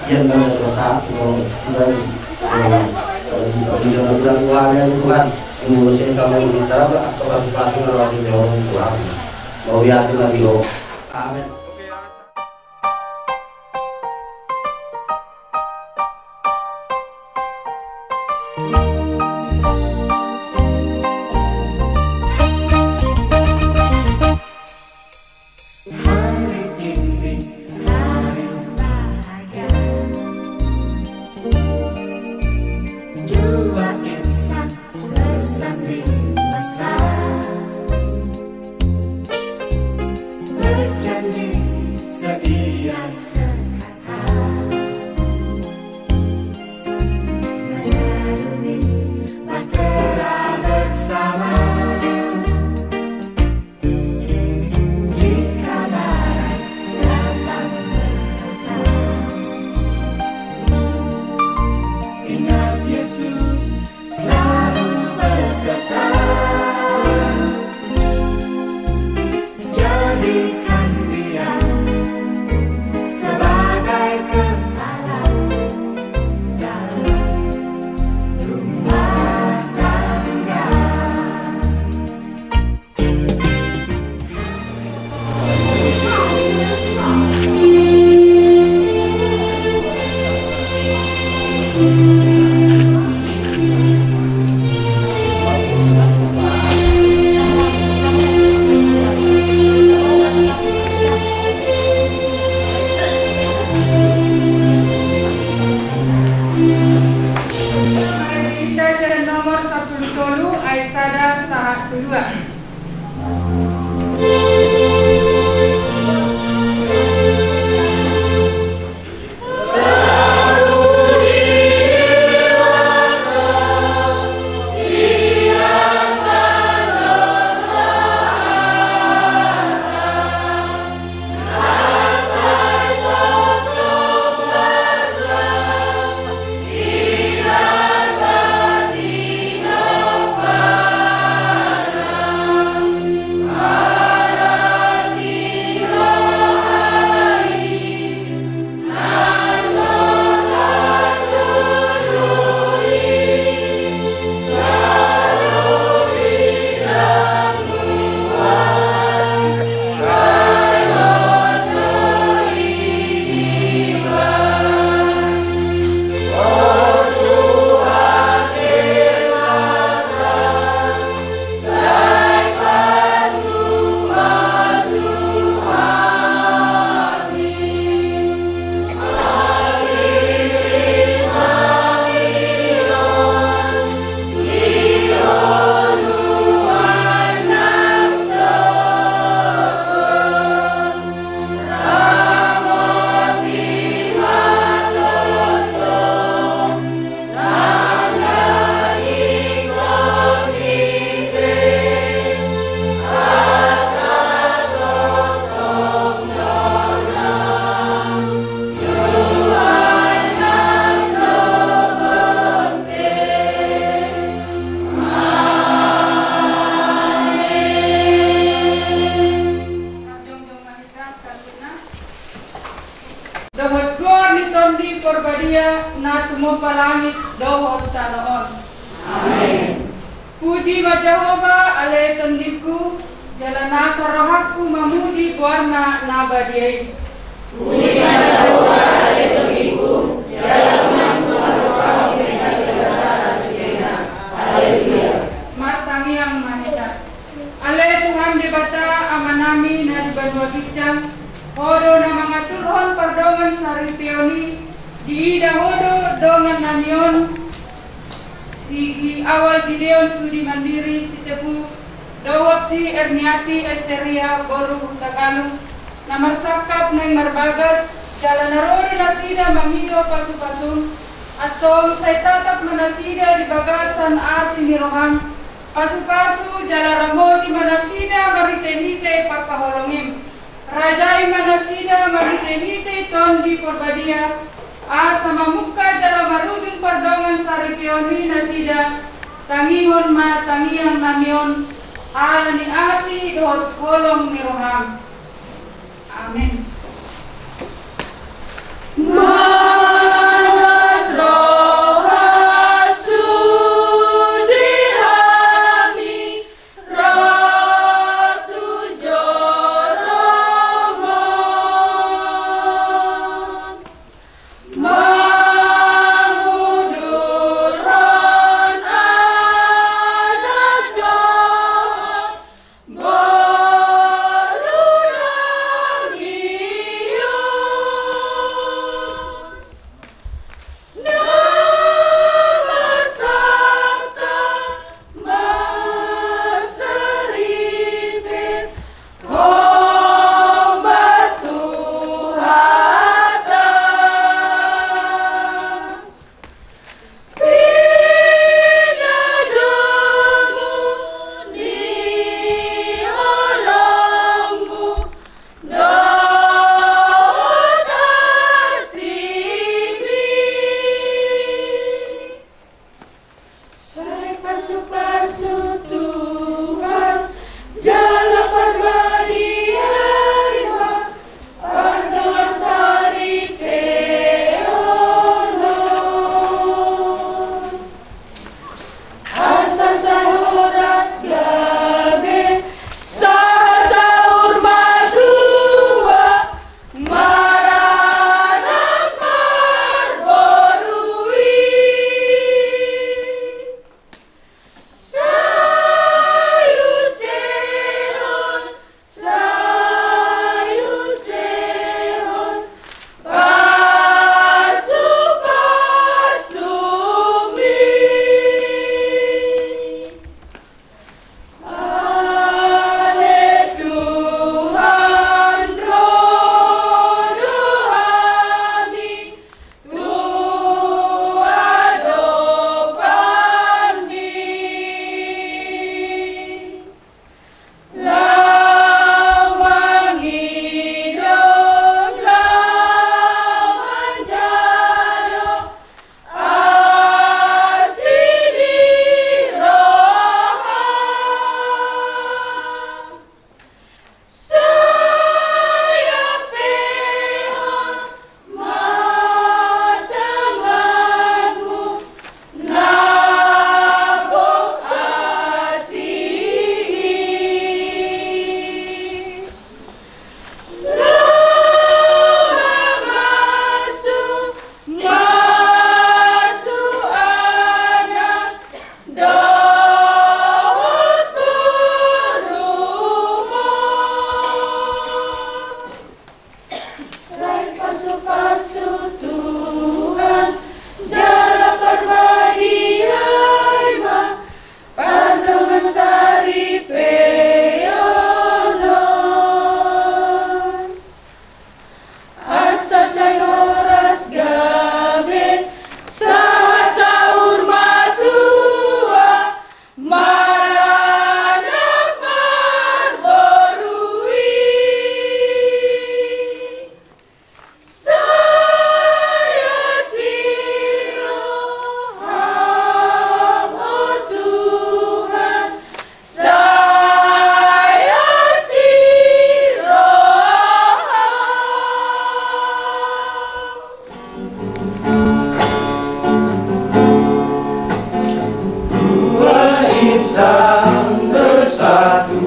Yan lang na sa bilang keluarga Tuhan mengurusi sampai mengintar atau kasus-kasus relasi dengan Tuhan mau yakin lagi lo amin. Puji wa Jehovah ale tendikku jalan nasa rohaku mamudi warna nabadiai. Puji wa Jehovah ale tendikku jalan rohaku mamudi haleluya. Matangi yang mahita. Ale Tuhan dibata amanami na dibanwa kicang hodo na mga turhon pardongan saritioni diida hodo dongan namion di awal Gideon Sudi Mandiri si Tebu dawat si Erniati Esteria Boru Tagalog na marsakap na marbagas jalan naroon nasida mangido pasu-pasum atong say tatap manasida di bagasan asi ni Roham pasu-pasu jalan ramon di manasida maritenite pagkaholongim rajai manasida maritenite ton di Porbadia asa mamukka dalam marudun pardongan saripioni nasida tangihon ma tangiyang namion ala ni asi dohot kolong ni Roham. Amin. pasu-pasu Tuhan, jalan permadiama, pandungan sari peyonon. Asa sayoras gabe, sahasa urma tua, maranak marborui. Saya siroh oh Tuhan, saya siroh. Dua insan bersatu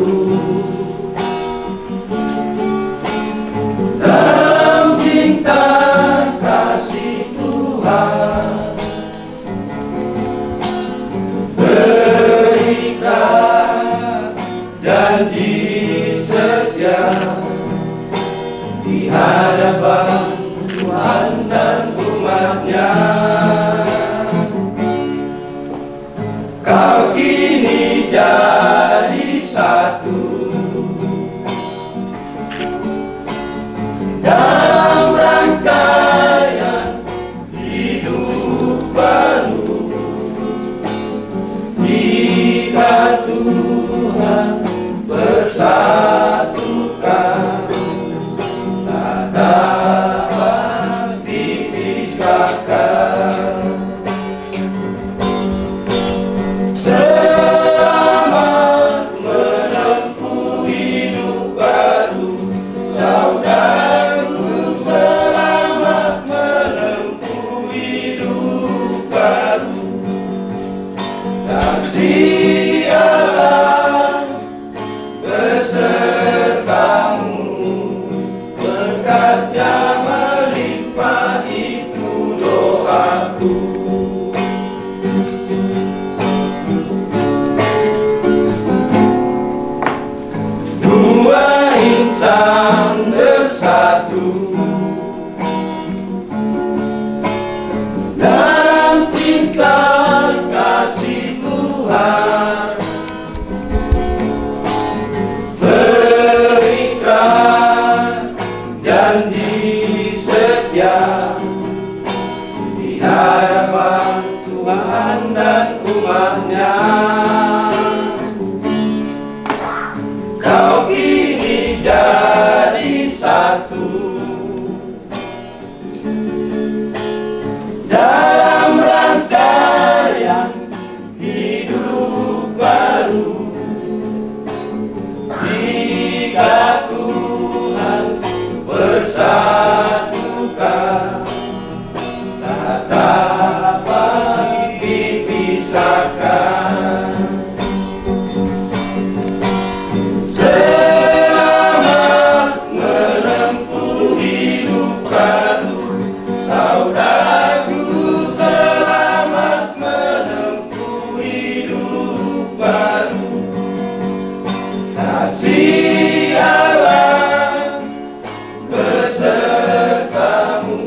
dalam cinta kasih Tuhan, berikat janji setia di hadapan Tuhan dan umatnya. Kau kini jadi satu dalam rangkaian hidup baru. Jika Tuhan bersatukan, tak dapat dipisahkan. Selamat menempuh hidup baru, saudaraku, selamat menempuh hidup baru. Kasih Allah besertamu, berkatnya melimpah, itu doaku. Dua insan bersatu dalam cinta kasih Tuhan, berikat janji setia di hadapan Tuhan dan umatnya. Kau kini jadi satu dalam rangkaian hidup baru. Jika Tuhan bersatukan, tak dapat dipisahkan. Selamat menempuh hidup baru, saudaraku, selamat menempuh hidup baru. Kasih Allah besertamu,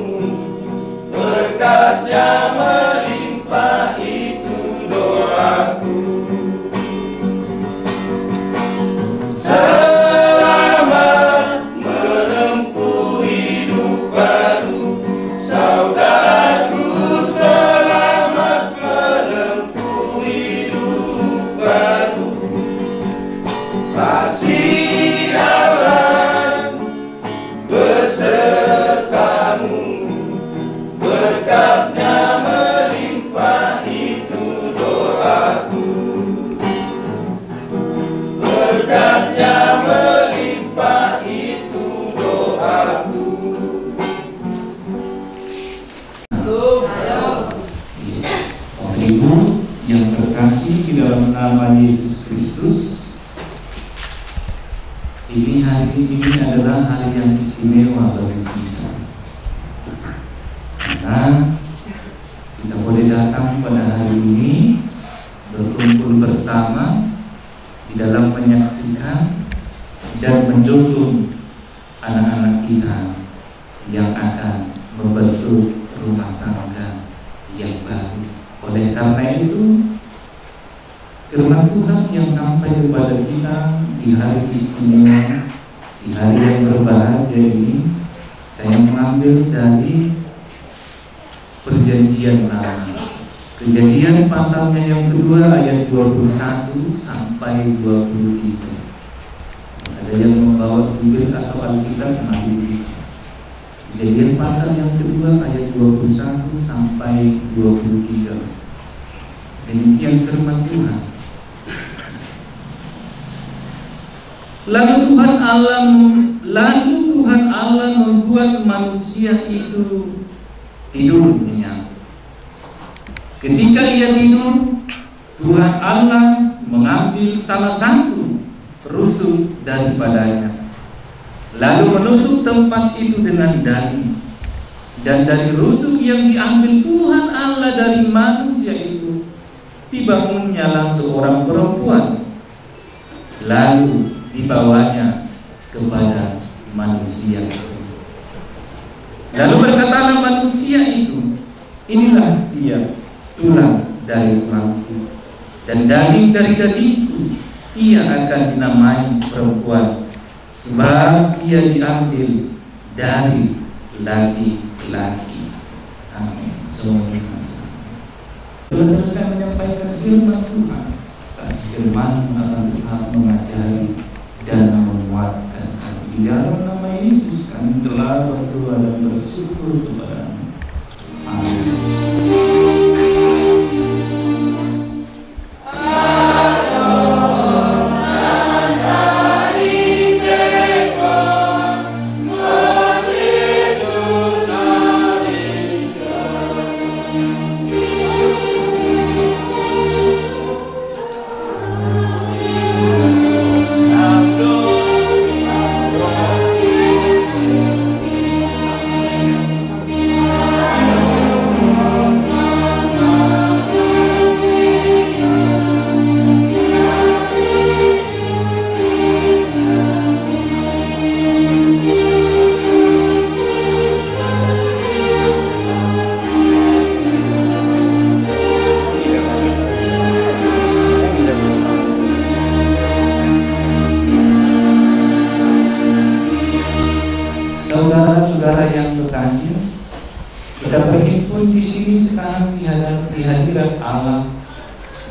berkatnya melimpah, itu doaku. Selamat menempuh hidup baru, saudaraku, selamat menempuh hidup baru. Kasih Allah besertamu, berkatnya melimpah, itu doaku. Berkatnya melimpah, itu doaku. Bapak Ibu yang terkasih di dalam nama Yesus Kristus, hari ini adalah hari yang istimewa bagi kita, karena kita boleh datang pada hari ini berkumpul bersama di dalam menyaksikan dan menjunjung anak-anak kita yang yang akan membentuk rumah tangga yang baru. Oleh karena itu, firman Tuhan yang sampai kepada kita di hari istimewa, di hari yang berbahagia ini, saya mengambil dari Perjanjian Lama, Kejadian pasalnya yang kedua ayat 21 sampai 23. Ada yang membawa Bible atau Alkitab mengambil. Kejadian pasal yang kedua ayat 21 sampai 23. Demikian firman Tuhan. Lalu Tuhan Allah membuat manusia itu tidur nyenyak. Ketika ia tidur, Tuhan Allah mengambil salah satu rusuk daripadanya, lalu menutup tempat itu dengan daging. Dan dari rusuk yang diambil Tuhan Allah dari manusia itu, dibangunnya seorang perempuan, lalu dibawanya kepada manusia itu. Lalu berkatalah manusia itu, inilah dia, tulang dari tulangku dan daging dari dagingku. Ia akan dinamai perempuan, sebab ia diambil dari laki-laki. Amin. Setelah selesai menyampaikan firman Tuhan, firman akan Tuhan mengajari dan menguatkan. Di dalam nama Yesus kami telah berdoa dan bersyukur kepada-Mu. Amin. Saudara-saudara yang terkasih, kita berhimpun di sini sekarang di hadirat Allah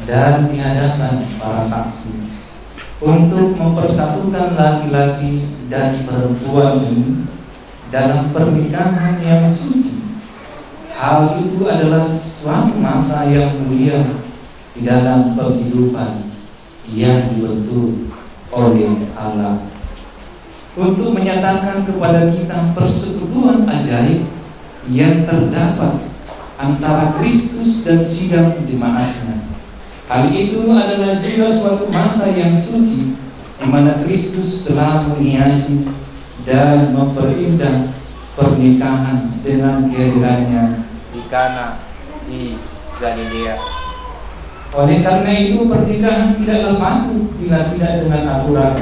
dan di hadapan para saksi untuk mempersatukan laki-laki dan perempuan ini dalam pernikahan yang suci. Hal itu adalah suatu masa yang mulia di dalam kehidupan yang dibentuk oleh Allah, untuk menyatakan kepada kita persekutuan ajaib yang terdapat antara Kristus dan sidang jemaatnya. Hal itu adalah juga suatu masa yang suci di mana Kristus telah menghiasi dan memperindah pernikahan dengan kehadirannya di Kana di Galilea. Oleh karena itu pernikahan tidaklah patut bila tidak dengan aturan,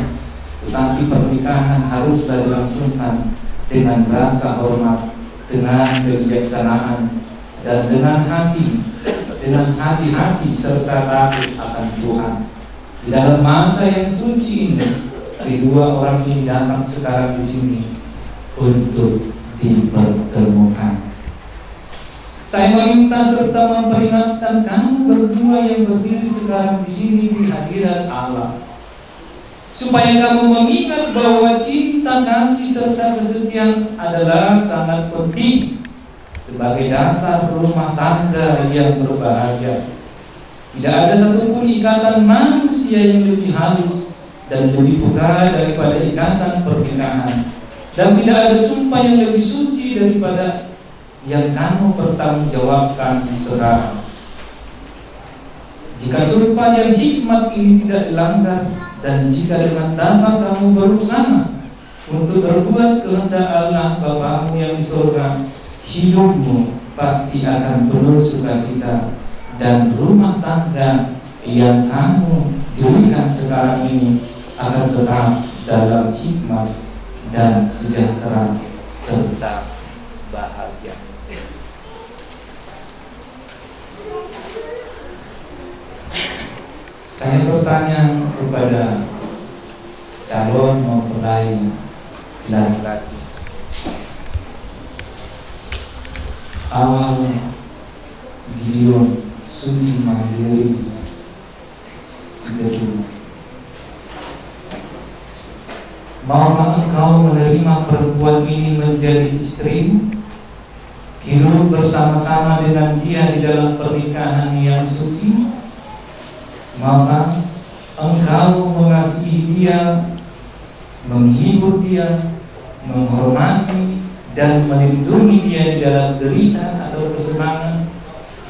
tetapi pernikahan haruslah dilangsungkan dengan rasa hormat, dengan kebijaksanaan, dan dengan hati-hati serta takut akan Tuhan. Di dalam masa yang suci ini, kedua orang ini datang sekarang di sini untuk dipertemukan. Saya meminta serta memperingatkan kamu berdua yang berdiri sekarang di sini di hadirat Allah, supaya kamu mengingat bahwa cinta, kasih, serta kesetiaan adalah sangat penting sebagai dasar rumah tangga yang berbahagia. Tidak ada satupun ikatan manusia yang lebih halus dan lebih peka daripada ikatan pernikahan, dan tidak ada sumpah yang lebih suci daripada yang kamu bertanggungjawabkan sekarang. Jika sumpah yang hikmat ini tidak dilanggar, dan jika dengan tanpa kamu berusaha untuk berbuat kehendak Allah Bapamu yang di surga, hidupmu pasti akan penuh sukacita, dan rumah tangga yang kamu dirikan sekarang ini akan tetap dalam hikmat dan sejahtera serta bahagia. Saya bertanya kepada calon mempelai laki-laki, awal Gideon suci mandiri sederhana. Maukah engkau menerima perempuan ini menjadi istrimu, hidup bersama-sama dengan dia di dalam pernikahan yang suci? Maka engkau mengasihi dia, menghibur dia, menghormati dan melindungi dia di dalam derita atau kesenangan,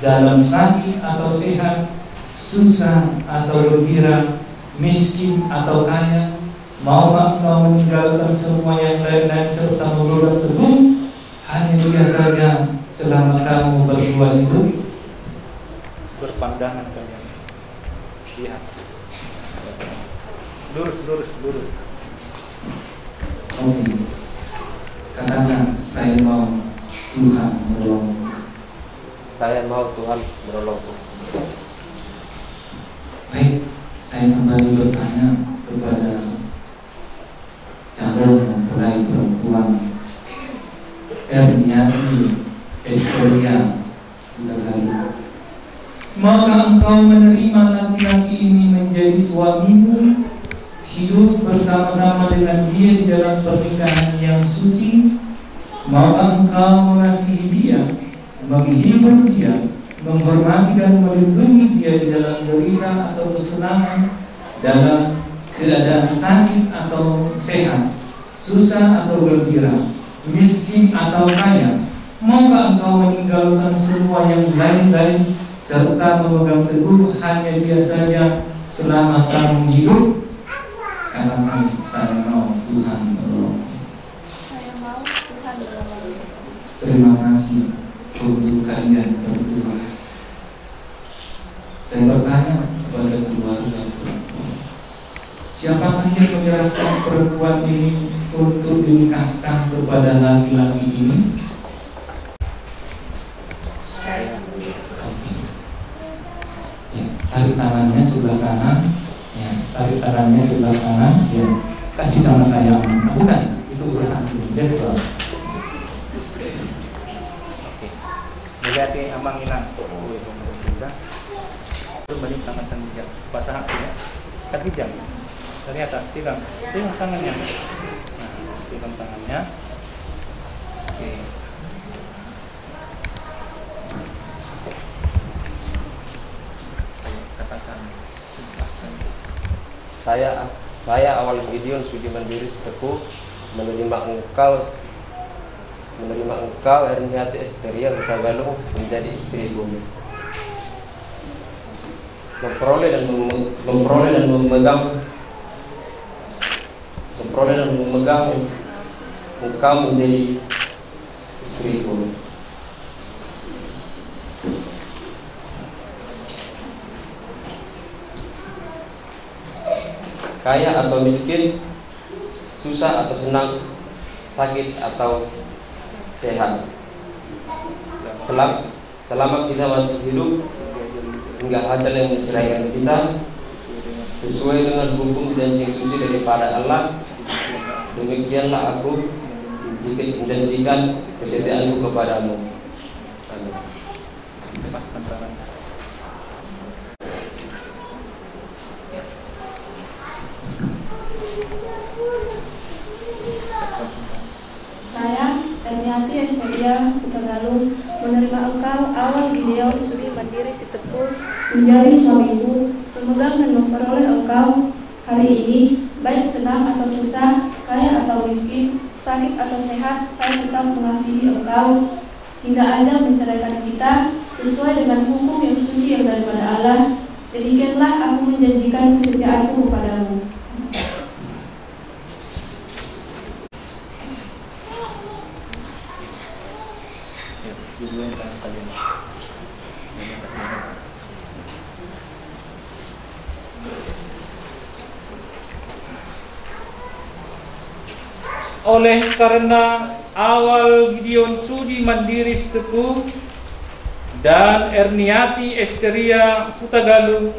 dalam sakit atau sehat, susah atau gembira, miskin atau kaya. Maukah engkau meninggalkan semua yang lain-lain serta memegang teguh hanya dia saja selama kamu berdua hidup? Berpandangan kalian, lihat, lurus. Oke, katakan saya mau Tuhan menolongku. Saya mau Tuhan menolongku. Baik, saya kembali bertanya kepada calon mempelai perempuan Erniati Esteria Gagali. Maka engkau menerima laki-laki ini menjadi suamimu, hidup bersama-sama dengan dia di dalam pernikahan yang suci? Maka engkau mengasihi dia, menghibur dia, menghormati dan melindungi dia di dalam derita atau kesenangan, dalam keadaan sakit atau sehat, susah atau gembira, miskin atau kaya? Maukah engkau meninggalkan semua yang lain-lain serta memegang teguh hanya dia saja selama kamu hidup? Katakan, saya mau Tuhan menolong. Saya mau Tuhan menolong. Terima kasih untuk kalian berdua. Saya bertanya kepada keluarga perempuan, siapakah yang menyerahkan perempuan ini untuk dinikahkan kepada laki-laki ini? Saya. Ya, tarik tangannya sebelah kanan. Ya, tarik tangannya sebelah kanan. Ya, kasih sama saya. Bukan, itu urusan dia tuh. Melihat ambang hilang, sudah berbalik tangan sendiri, basah hatinya, sakit jam. Dari atas, pegang tangannya. Nah, pegang tangannya. Oke. Katakan. Saya awal Gideon sudi mandiri seteguh menerima engkau Erniati Esteria Gagalung menjadi istriku, memperoleh dan memegang engkau menjadi istriku. Kaya atau miskin, susah atau senang, sakit atau sehat, selama kita masih hidup hingga ajal yang menceraikan kita, sesuai dengan hukum dan janji suci daripada Allah. Demikianlah aku menjanjikan kesetiaanku kepadamu. Amin. Saya, Erniati Esteria Gagalung, menerima engkau awal Gideon sudi mandiri siteguh menjadi suamiku, memegang dan memperoleh engkau hari ini, baik senang atau susah, kaya atau miskin, sakit atau sehat. Saya tetap mengasihi engkau hingga azab menceraikan kita, sesuai dengan hukum yang suci yang daripada Allah. Demikianlah aku menjanjikan kesetiaanku kepadamu. Oleh karena Awal Gideon Sudi Mandiri Sitepu dan Erniati Esteria Hutagalung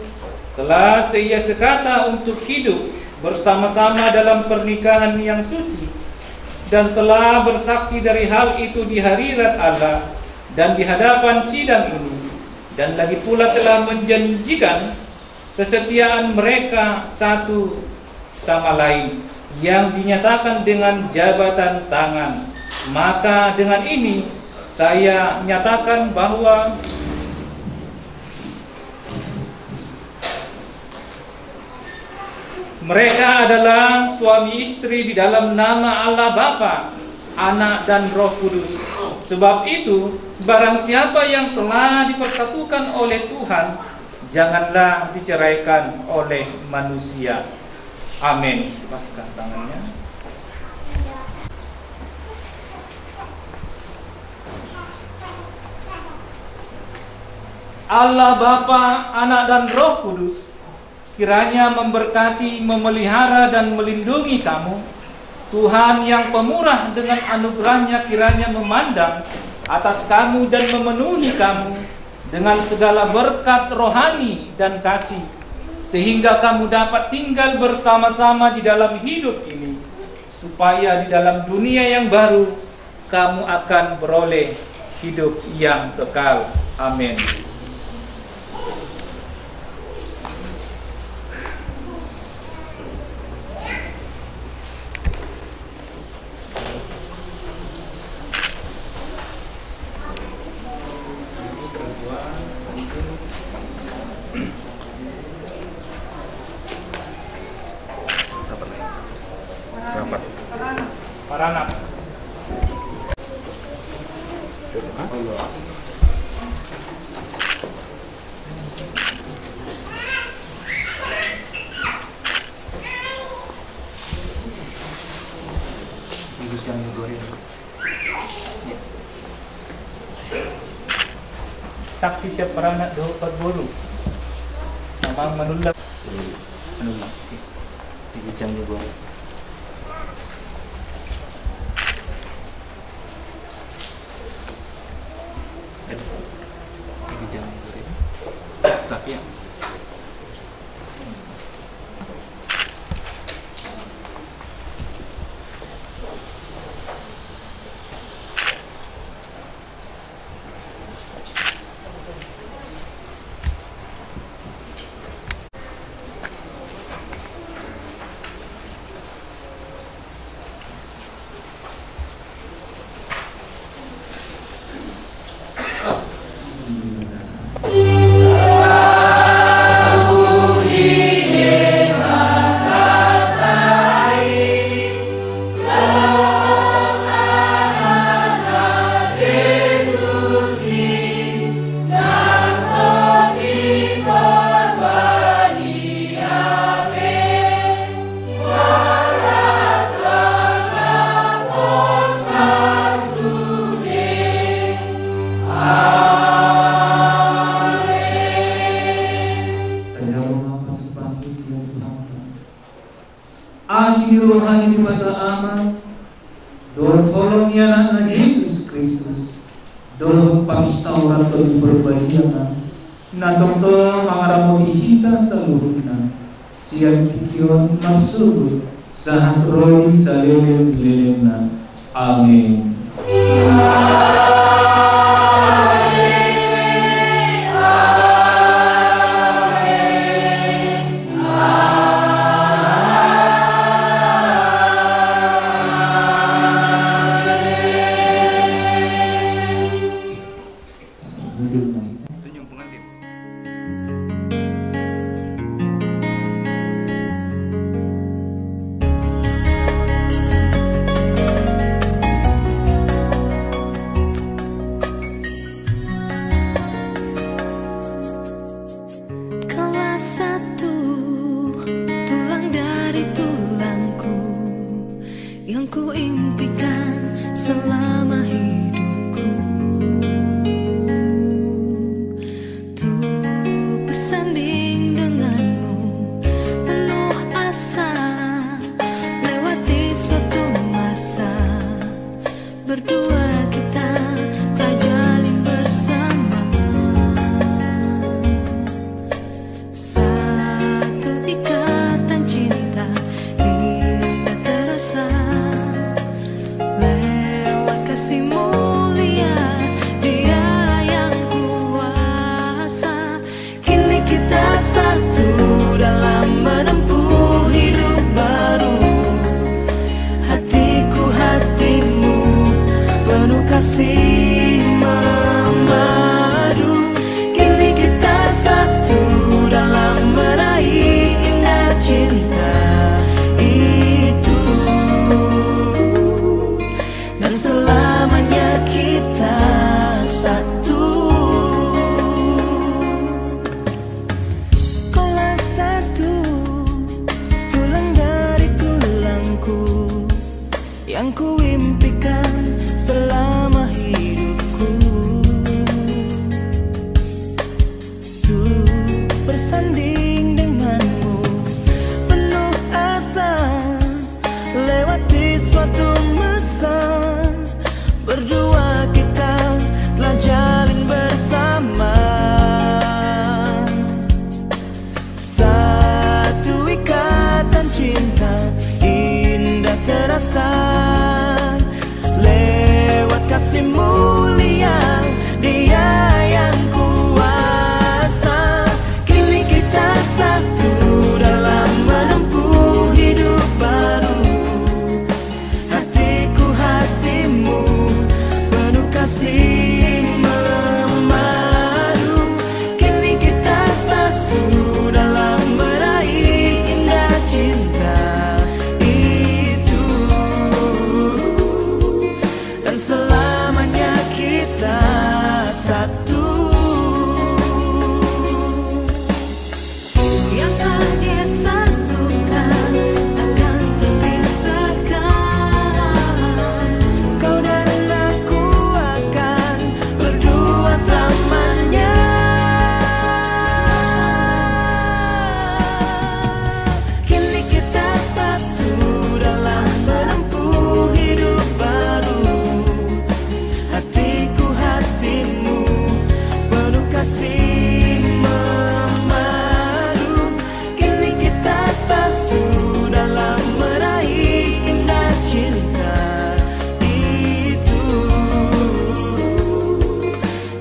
telah seia sekata untuk hidup bersama-sama dalam pernikahan yang suci dan telah bersaksi dari hal itu di hadirat Allah dan di hadapan sidang ini, dan lagi pula telah menjanjikan kesetiaan mereka satu sama lain yang dinyatakan dengan jabatan tangan. Maka dengan ini saya nyatakan bahwa mereka adalah suami istri di dalam nama Allah Bapa, Anak dan Roh Kudus. Sebab itu, barang siapa yang telah dipersatukan oleh Tuhan, janganlah diceraikan oleh manusia. Amin. Lepaskan tangannya. Allah Bapa, Anak dan Roh Kudus kiranya memberkati, memelihara dan melindungi kamu. Tuhan yang pemurah dengan anugerahnya kiranya memandang atas kamu dan memenuhi kamu dengan segala berkat rohani dan kasih, sehingga kamu dapat tinggal bersama-sama di dalam hidup ini, supaya di dalam dunia yang baru kamu akan beroleh hidup yang kekal. Amin. Paranak. Saksi siap paranak do berburu. Memang menolak. Menolak. Dijang juga. Tapi ya. Asih rohani di mata amat, doa tolong ya anak Yesus Kristus, doa parsauran bagi berbahagia, na tonto mangaramoti kita seluruhnya, siang tikion maksud sahat rohi salem lelena. Amin. Selama hidupku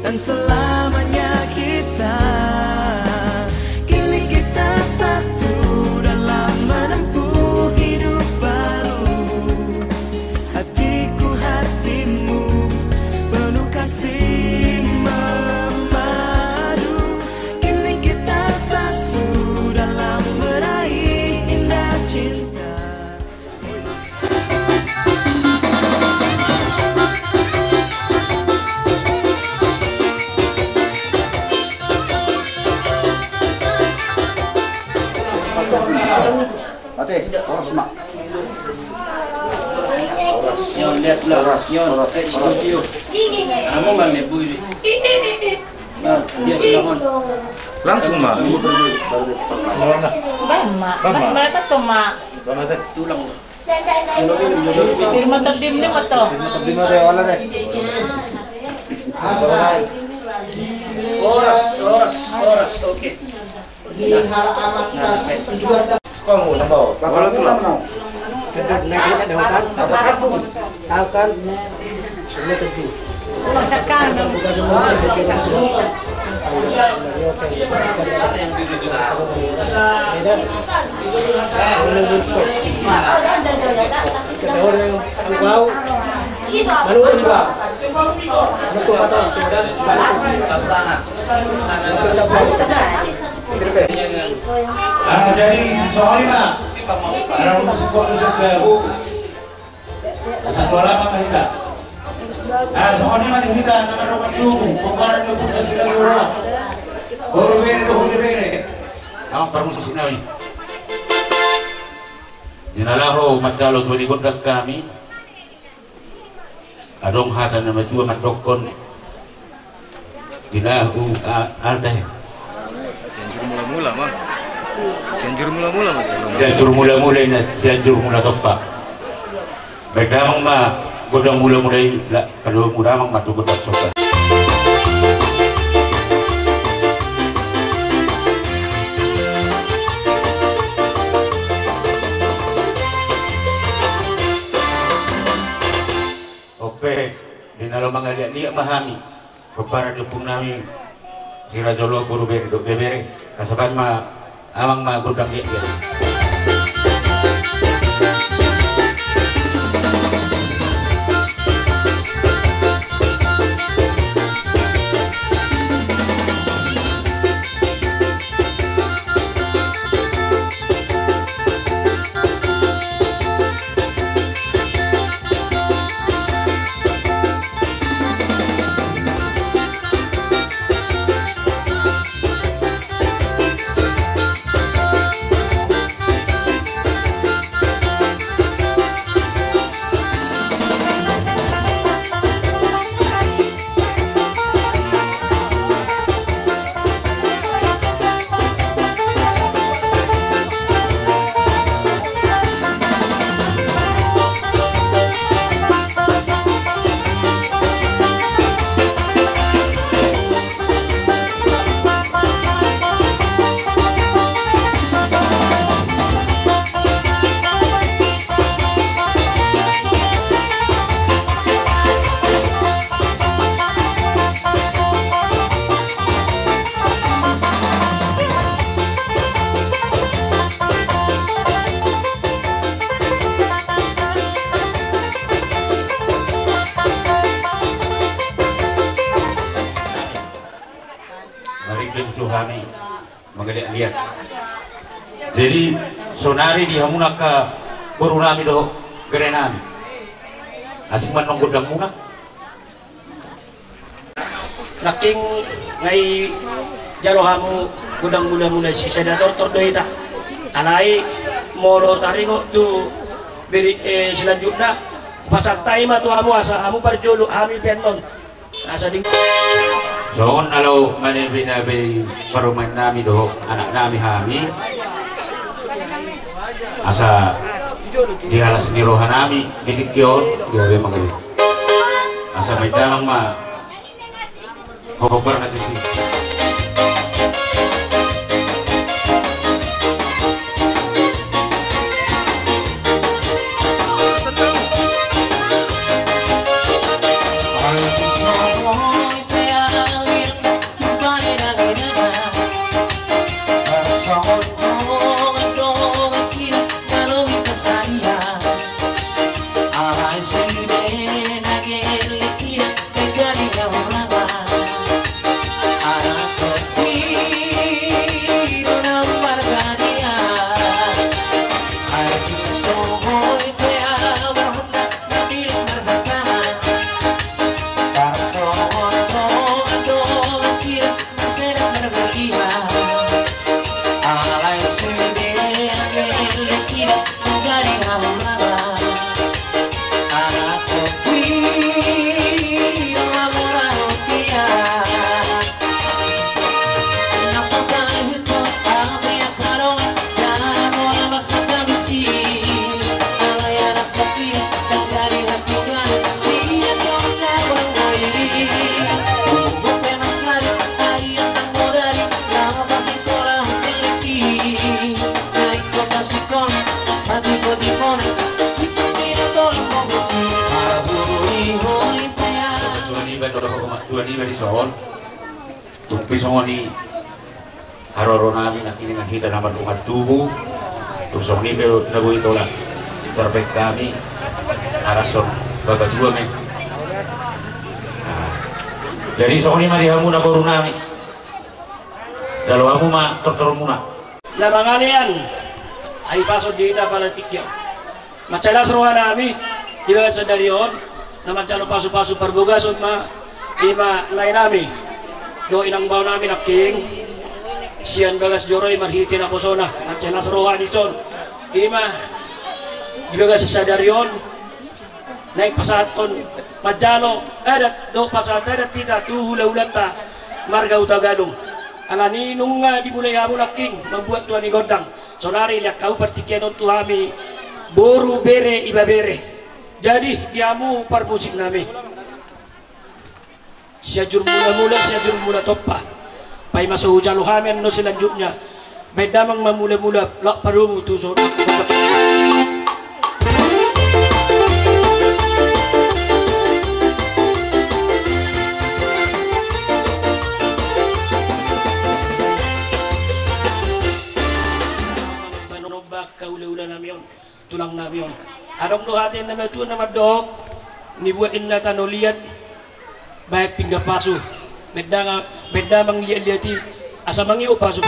dan selamanya kita. Kini kita satu dalam menempuh hidup baru. Hatiku hatimu penuh kasih memadu. Kini kita satu dalam meraih indah cinta. Orang semak. Nyon lihatlah, Nyon, studio. Kamu nggak lebu ini. Nah, dia silakan. Langsung mak. Berapa tuh mak? Tulang. Firma terdim ni apa tuh? Oras, oke. Kamu nak bawa? Kalau tu lah. Pulang sekarang. Jadi soalnya orang support musik bu satu lama kita. Soalnya mana kita nama nomor dulu, pembaran itu pun sudah diurut. Baru bere. Kamu permusuh nawi. Dinalahu macalo tu di kondak kami. Adong hatan nama tua mandokon. Dinahu arteh. Mula-mula mah. Cianjur mula-mula mah. Cianjur mula-mula ini, Cianjur mula topak. Bedamang mah, godang mula-mula lah. Kalau mudamang mah tu godang sopan. Oke, di dalam mengaliat dia pahami. Kepada dipung nami si Rajolo guru bere, kasaban mah amang mah godang dia. Tuhani mengelik lihat. Jadi sonari di hamunaka berunami doh gerenami. Asing man nong godang muna. Laking ngai jarohamu godang mula-mula si sedator tordoita. Anai molo taringo tu beri selanjutnya pasak taima tu hamu asa hamu parjolo hami penon. Asa ding Soon alaw manibinabi paruman nami doho anak nami hami asa dihalas ni rohan nami bitikyon gawe magalit asa may damang ma hobar na tisi rumah tua ni beri soal tumpi songoni haroro nami nak kini dengan hita nama umat tubuh tusong ni pero nabu itu lah terbaik kami arason bapak dua men jadi songoni mari hamu na baru nami dalam hamu ma dokter muna na mangalian ay pasod dita pala tikyo macalas roha nami di bagat sa darion na magdalo paso-paso parbugas o ima lain nami do inang baw nami naking siyan bagas joroy marhiti na posona macalas roha ni Chon ima di bagat sa darion naik pasaton madjalo edat do pasat edat tita tuhula-ulat ta marga utagadong alani nung dimulai kamu naking membuat tuan ni godang sonari lihat kau pertikian untuk kami boru bere iba bere jadi diamu parmusik nami siajur mula-mula siajur mula topa pai masuk hujan luhamen no selanjutnya bedamang memula-mula lak parumu tu so kaula-ula namion tulang namion adong dohatin na matu na madok nibuatin na tanoliat baik pingga pasu beda mang liati asa mangiu pasu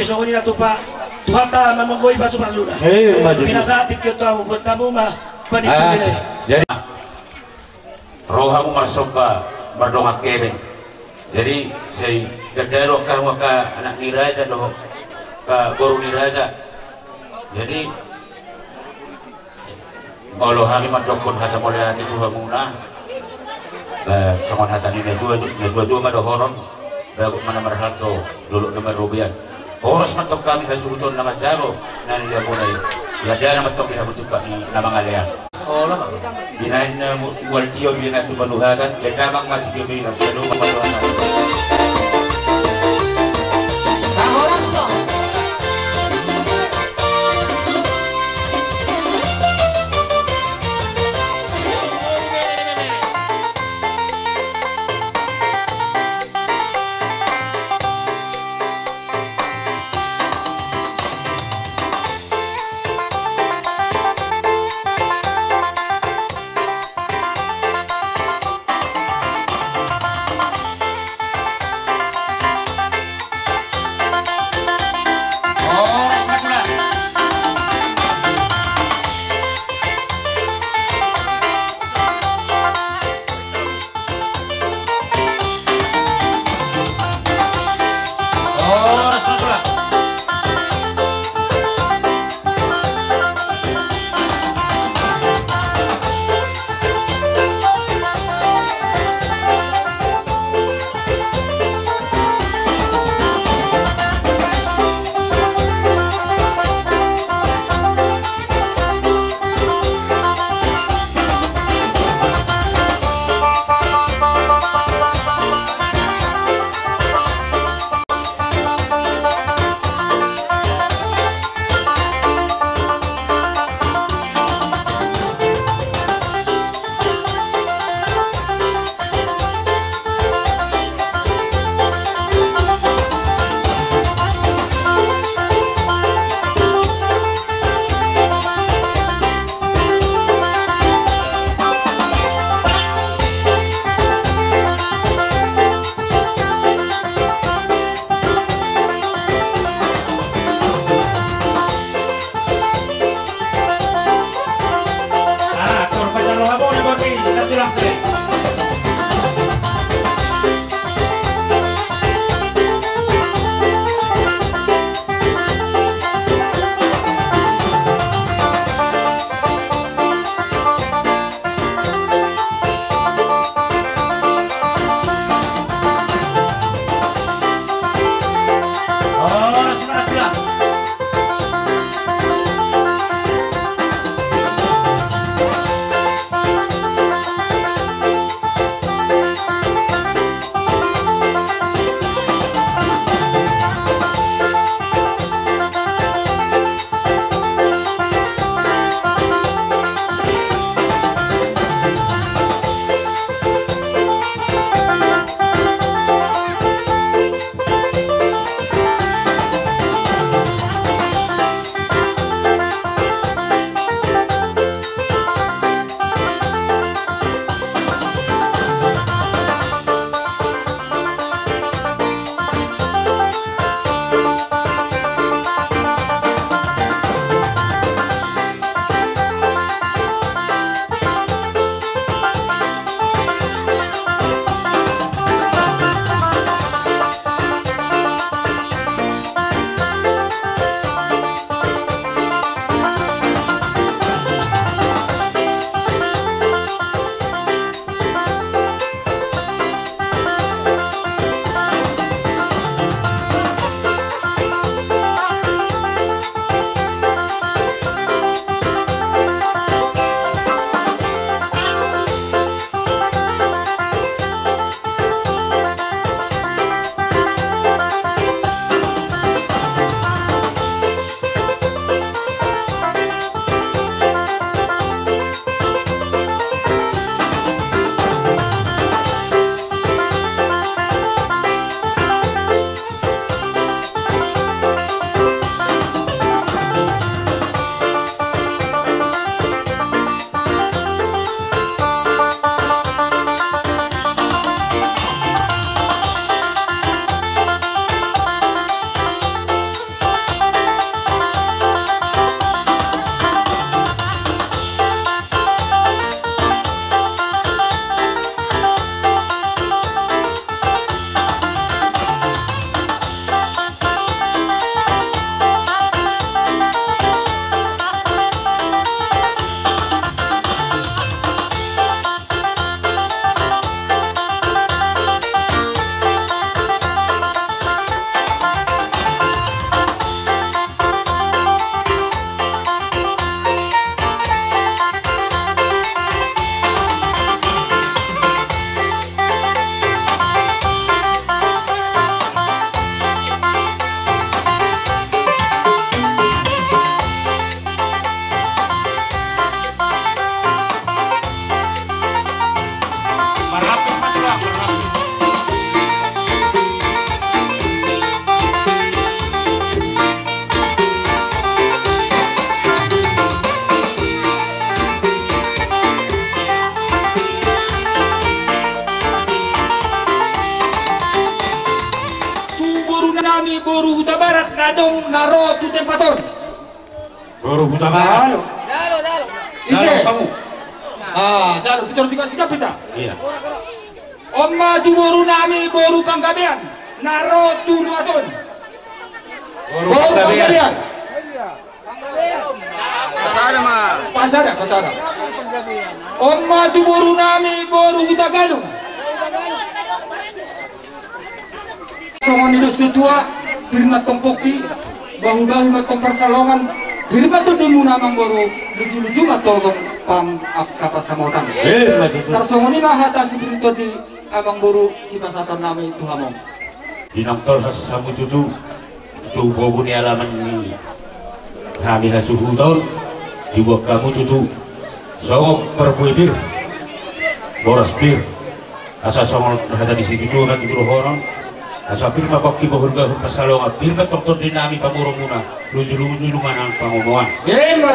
Besok ini tuh Pak Tuhan tak menunggu pasu-pasu dah. Minasa tikyo tahu buat tamu mah Jadi rohamu masuk ke berdongak keren. Jadi saya gedero kamu ke anak niraja doh ke guru niraja. Jadi kalau kami mandokon kata mulai hati Tuhan muna, sama hati ini dua madohoron, bagus mana merhato dulu nama Rubian. Horos matok kami hasuton nama Jaro, nani dia mulai. Ya dia nama matok dia butuh pak nama ngalian. Allah, binain wal tio bina tu panuhatan, dan namang masih dia bina penuh panuhatan. boru huta barat nadong naro tu tempaton. Boru huta barat. Ise. Kamu. Jalo kita harus sikap kita. Iya. Omma tu boru nami boru panggabean naro tu nuaton. Boru panggabean. Pasada. Omma tu boru nami boru huta galung. Songon hidup setua birma tompoki bahu-bahu matong persalongan birma tu demu namang boru lucu-lucu matong pam kapasamotan. Tarsongoni mahata spirito di abang boru si pasatan nami itu hamong. Dinamtol hasamu tutu bobu ni alaman ni kami hasuhu tahun juga kamu tutu songok perbuibir boras bir asa songol hada di situ nanti buru horong asa firma bakti bahur-bahur pasalongan firma doktor dinami pamurumuna luju-luju lumanan pangomongan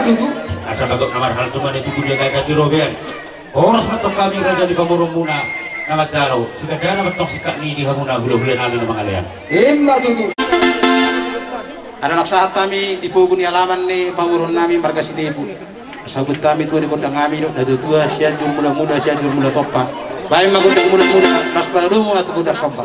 tutu asa bagok namar hal tuman itu dia gagak di robean boras matok kami raja di pamurumuna nama jalo sikadana matok sikak ni di hamuna hula-hula nami namang alian tutu anak saat kami di pugun alaman ni pamurun nami marga sidebu sabut kami tu di kondang kami dok dadu tua siajur muda-muda siajur muda topa baik magundang muda-muda nas paradumu atau kuda sopa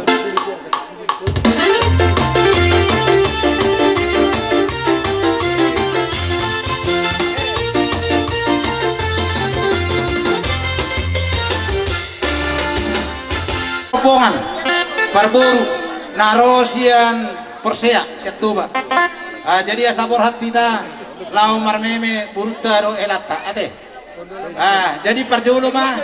popongan barburu narosian persea setuba jadi asabor hati ta lau marmeme burta do elata ade jadi parjolo mah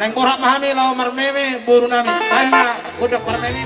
neng borak mahami lau marmeme buru nami baima budak marmeme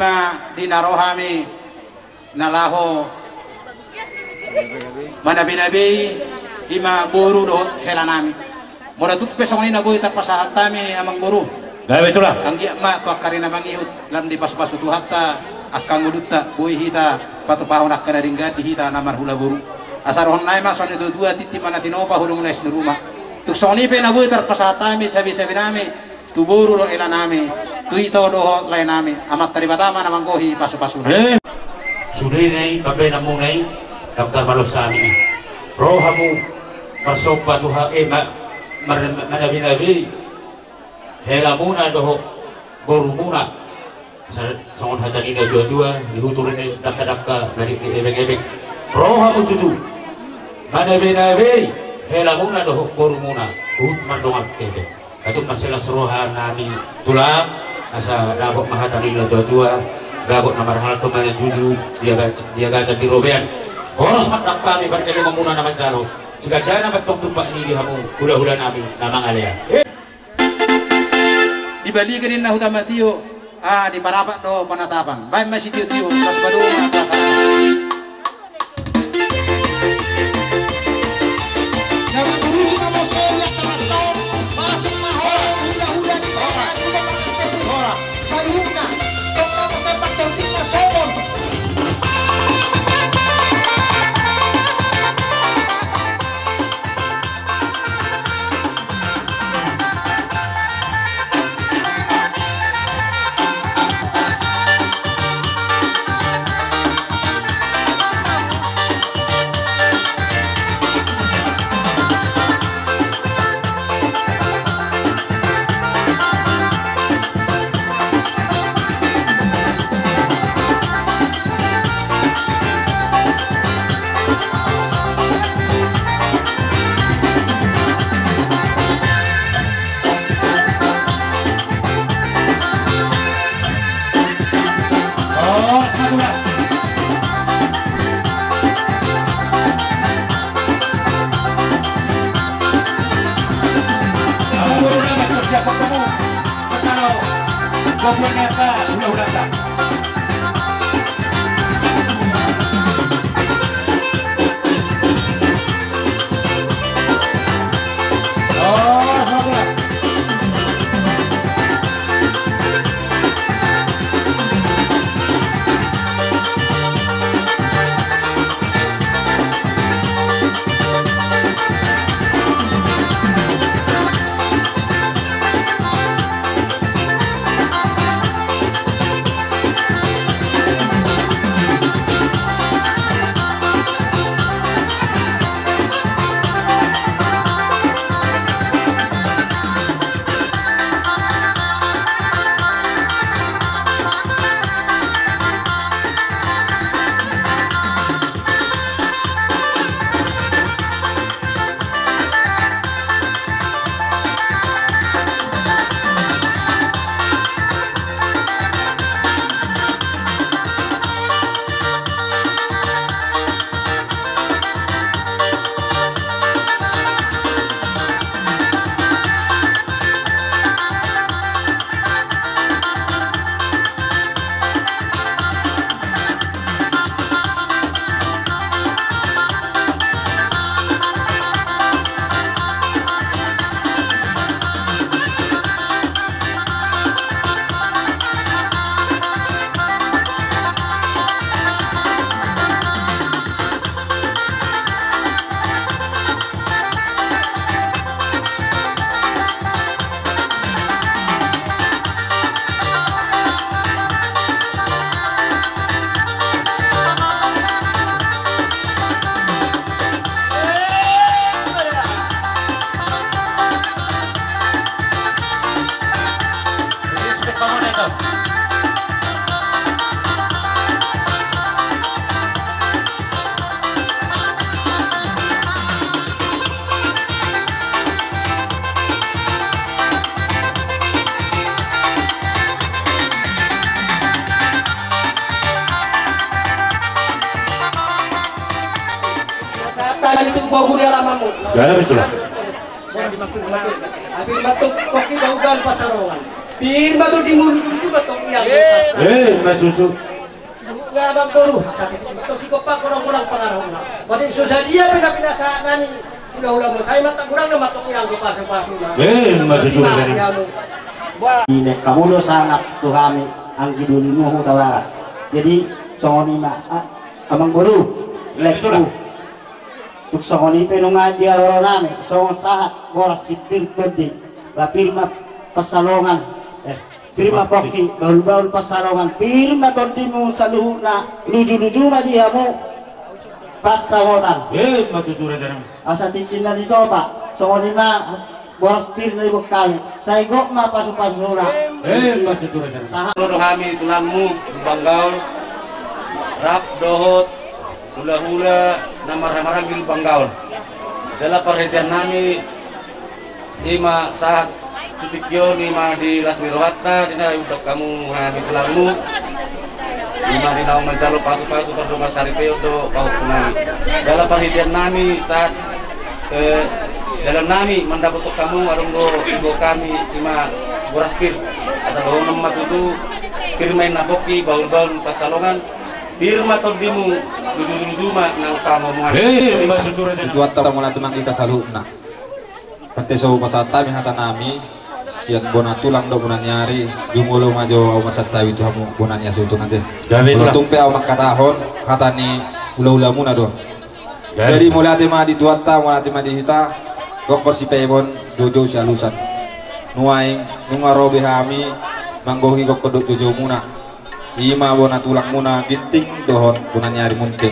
ima dinarohami nalaho manabi-nabi ima guru do helanami mora tut pesong ina go itapasahat tami amang guru Gawe itulah. anggi ma ko karina mangihut lam di pas-pasu tu hatta akang udutta boy hita patupahon akkana ringga di hita namar hula guru asarohon nae ma sone dua titi mana tinopa hulung nes di rumah tuk soni pe na boy terpasahat tami sabi-sabi nami tu buru do elanami tu ito do lain nami amat taribatama namang gohi pasu-pasu Sudah ini babay namu nai daftar balosani rohamu pasopa tuha manabi-nabi hela muna doho boru muna sangon hatani na dua-dua dihuturin na daka-daka dari ebek-ebek rohamu tutu manabi-nabi hela muna doho boru muna hut mandongan kebek atau masalah serohan nami tulang asa dabok mahatani na dua-dua gabok nomor hal kemarin tujuh dia gajah di robean horos matak kami berkali memuna nama jaro jika dana betok tumpak ini kamu hula-hula nami nama ngalia dibalikin na hutama tiyo di parapat do panatapan baik masih tiyo tas baru itu bau di alamamu. Galar itulah. Saya dimaklum. Tapi batuk koki baugan pasarongan. Pirma tuh di mulut juga tuh yang Majutu. Nggak bang guru. Itu si kopak kurang-kurang pengaruh. Berarti susah dia pindah-pindah saat nani. Udah saya mata kurang na matok yang kepas-kepas. Majutu. Ini kamu lo sangat tuhami ang gidulimu hutawara. Jadi songoni ma amang guru lekku. Tuk songoni penungan dia rorame songon sahat boras sipir todi. Lapirma pasalongan pirma poki baul pasalongan pirma todimu saluhuna luju-luju ma diamu pasawotan. Majutu redan. Asa titin na dito pa. Songoni ma boros pir na ibuk kami. Saya gok ma pasu-pasura. Majutu redan. Seluruh kami tulangmu Banggaul rap dohot hula-hula nama-nama gil Banggaul adalah perhatian kami lima saat tutikyo lima di Rasmi Rohatna dina udah kamu kami tulangmu lima di naung mencalo pasu-pasu berdoma saripeo do kau kunami adalah perhatian kami saat dalam nami mendapat kamu warung do ibu kami lima boras pir asal do nomor itu pirmain napoki baul-baul pasalongan pirma todimu luju-luju ma nang kamu itu atau mulai tunang kita selalu nah penteso pasata mi hata nami sian bona tulang do bunan nyari jumulo majo au masata itu hamu bonanya sutu nanti untung pe au makatahon hata ni ula-ula muna do jadi mulai tema di tuata mulai tema di hita gokor si pebon dojo sialusan nuaing nungarobe hami manggohi gokor dojo muna ima bona tulang muna ginting dohon bunan nyari mungkin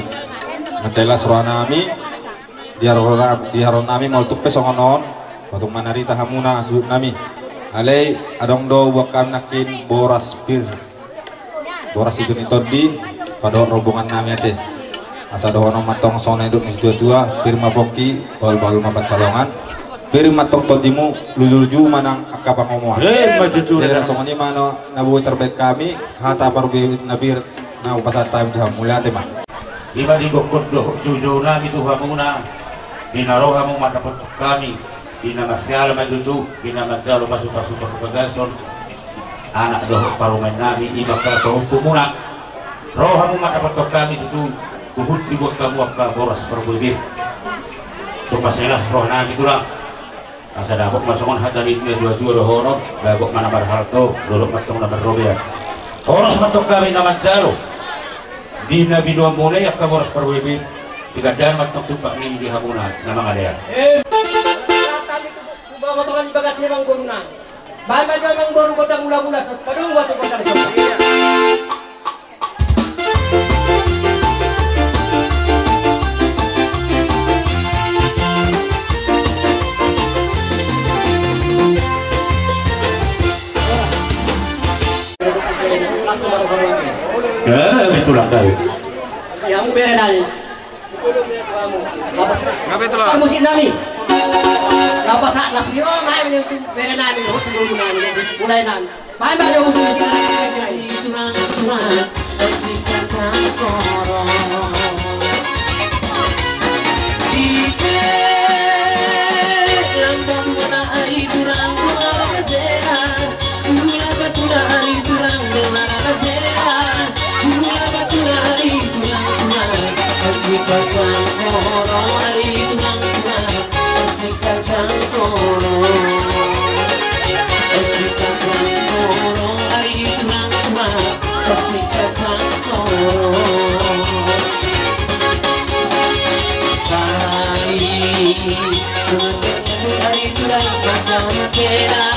mencela suranami diharon nami mau tupe songonon patung manarita hamuna asud nami alai adong do wakam nakin boras pir boras itu nitodi pada rombongan nami ate asa dohono matong sone duk tua firma poki bal-bal mapat calongan firma tong todimu luluju manang akapang omoan Majutu redan songoni mano nabuhi terbaik kami hata parubi nabir na upasat time jam mulai tema Iba di gokot do jujo nami tu hamuna dinaro hamu madapat kami dina marsial majutu dina marsial pasu-pasu pagason anak do parumen nami iba ka to hukumuna roh hamu madapat kami itu uhud dibuat kamu apa boras perbulbir tu paselas roh nami tulang asa dabok masongon hata di dua-dua rohono dabok mana barhalto luluk matong na barrobia horos matok kami na manjalo di nabi dua mulai ya kaboras perwebi tiga dan matok tumpak ni di hamuna nama ngadea Kami bawa motoran di bagasi bang guru nang. Bahan baju bang guru kodang mula-mula padung waktu kodang. Itulah tahu. Ya mu berenal. Ngapain itulah? Kamu si nami. Apa saat las biro main yang berenal itu dulu nami mulai nan. Main baju musuh di sini. Turang-turang asikan sakoro. Jika lambang mana ari turang-turang jera. Mula batura ari turang dengan jera. Mula batura ari turang-turang asikan sakoro ari turang-turang asikan sakoro. Asikan sakoro ari turang-turang asikan sakoro. Hari turang macam kera,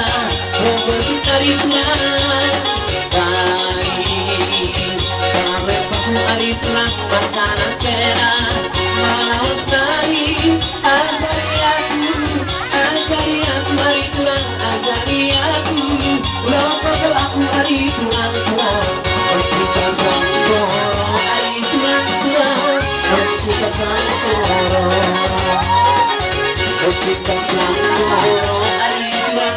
hari turang sampai paku hari turang macam kera. Malas dari ajari aku hari turang ajari aku. Lapar aku hari turang bersihkan sangkoro hari turang bersihkan sangkoro. Bersihkan sangkoro hari turang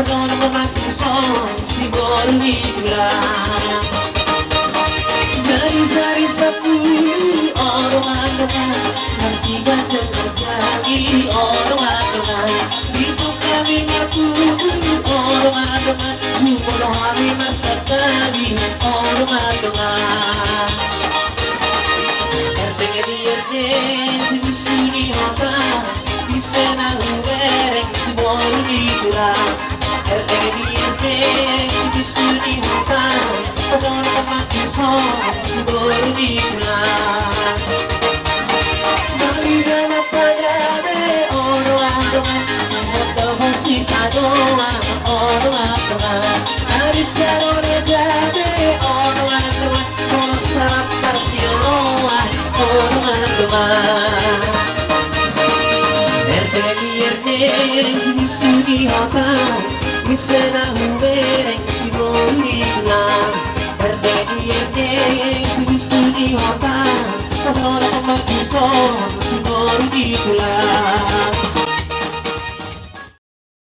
sono mati son si bolli tulang Zari sapu orang adongan masih baca lagi orang adongan besok kami ngaku orang adongan jumlah hari masa kali orang adongan RT si bisuni hoka bisa nahu bereng si bolu di tulang RT si bisuni hoka Pasona mati son si bolu di tulang Bali dalam pagade orang adongan Hoka hosti tadoa orang adongan Arit karone jade orang adongan Kono sarap pasioa orang adongan RT si bisuni hoka bisa nahu